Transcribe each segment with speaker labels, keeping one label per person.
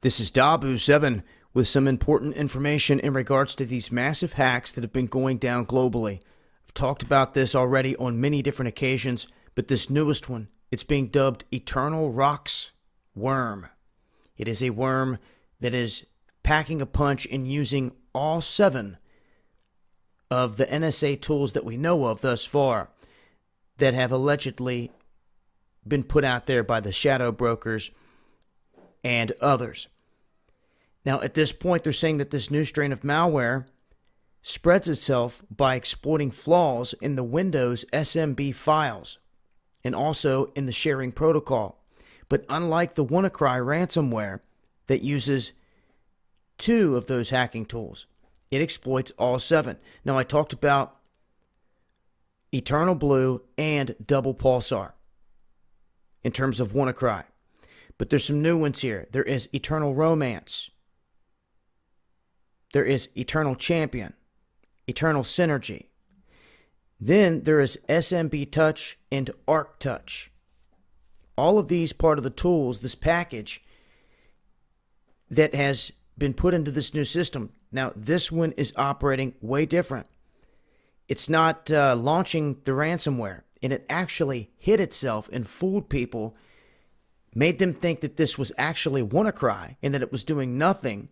Speaker 1: This is Dabu7 with some important information in regards to these massive hacks that have been going down globally. I've talked about this already on many different occasions, but this newest one, it's being dubbed EternalRocks worm. It is a worm that is packing a punch and using all 7 of the NSA tools that we know of thus far that have allegedly been put out there by the shadow brokers and others. Now, at this point, they're saying that this new strain of malware spreads itself by exploiting flaws in the Windows SMB files and also in the sharing protocol. But unlike the WannaCry ransomware that uses 2 of those hacking tools, it exploits all 7. Now, I talked about Eternal Blue and Double Pulsar in terms of WannaCry. But there's some new ones here. There is Eternal Romance. There is Eternal Champion, Eternal Synergy. Then there is SMB Touch and Arc Touch. All of these part of the tools, this package that has been put into this new system. Now, this one is operating way different. It's not launching the ransomware, and it actually hid itself and fooled people, made them think that this was actually WannaCry and that it was doing nothing,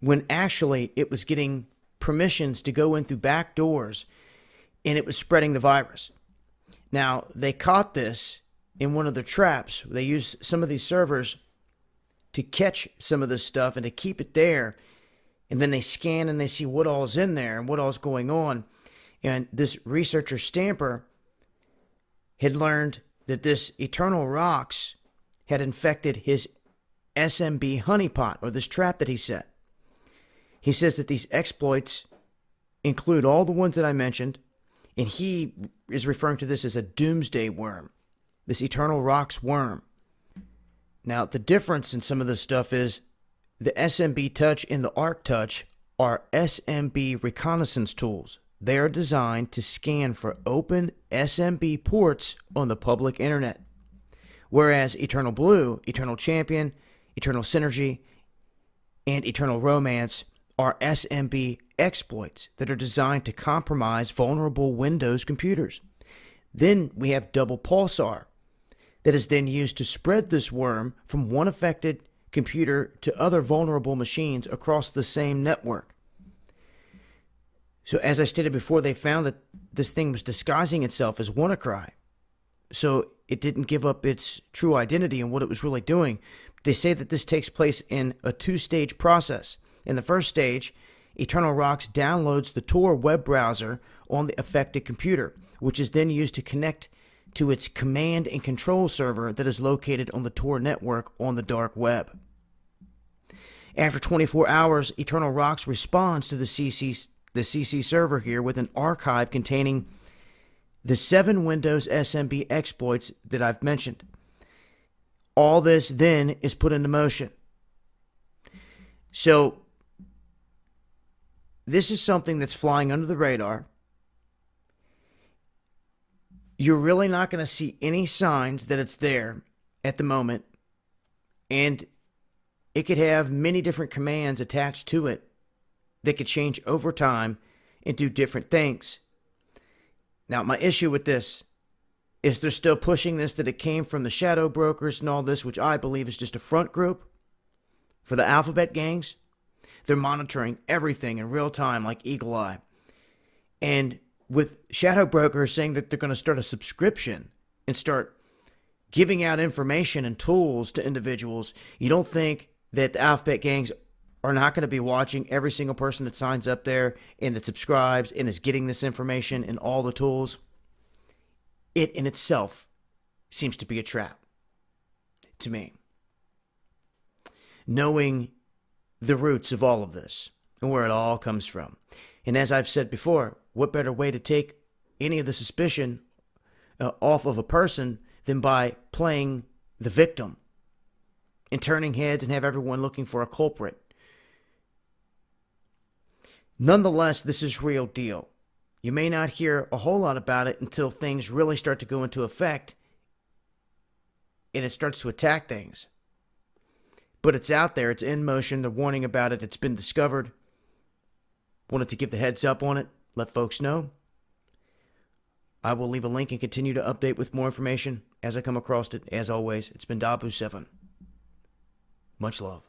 Speaker 1: when actually it was getting permissions to go in through back doors and it was spreading the virus. Now, they caught this in one of their traps. They used some of these servers to catch some of this stuff and to keep it there. And then they scan and they see what all's in there and what all's going on. And this researcher Stamper had learned that this EternalRocks had infected his SMB honeypot, or this trap that he set. He says that these exploits include all the ones that I mentioned, and he is referring to this as a doomsday worm, this EternalRocks worm. Now, the difference in some of this stuff is the SMB Touch and the Arc Touch are SMB reconnaissance tools. They are designed to scan for open SMB ports on the public internet. Whereas Eternal Blue, Eternal Champion, Eternal Synergy, and Eternal Romance are SMB exploits that are designed to compromise vulnerable Windows computers. Then we have Double Pulsar that is then used to spread this worm from one affected computer to other vulnerable machines across the same network. So as I stated before, they found that this thing was disguising itself as WannaCry. So it didn't give up its true identity and what it was really doing. They say that this takes place in a 2-stage process. In the first stage, EternalRocks downloads the Tor web browser on the affected computer, which is then used to connect to its command and control server that is located on the Tor network on the dark web. After 24 hours, EternalRocks responds to the CC server here with an archive containing the 7 Windows SMB exploits that I've mentioned. All this then is put into motion. So, this is something that's flying under the radar. You're really not going to see any signs that it's there at the moment. And it could have many different commands attached to it that could change over time and do different things. Now, my issue with this is they're still pushing this, that it came from the shadow brokers and all this, which I believe is just a front group for the alphabet gangs. They're monitoring everything in real time like Eagle Eye. And with shadow brokers saying that they're going to start a subscription and start giving out information and tools to individuals, you don't think that the alphabet gangs are not going to be watching every single person that signs up there and that subscribes and is getting this information and all the tools? It in itself seems to be a trap to me. Knowing the roots of all of this and where it all comes from. And as I've said before, what better way to take any of the suspicion off of a person than by playing the victim and turning heads and have everyone looking for a culprit. Nonetheless, this is real deal. You may not hear a whole lot about it until things really start to go into effect and it starts to attack things. But it's out there. It's in motion. They're warning about it. It's been discovered. Wanted to give the heads up on it. Let folks know. I will leave a link and continue to update with more information as I come across it. As always, it's been Dabu7. Much love.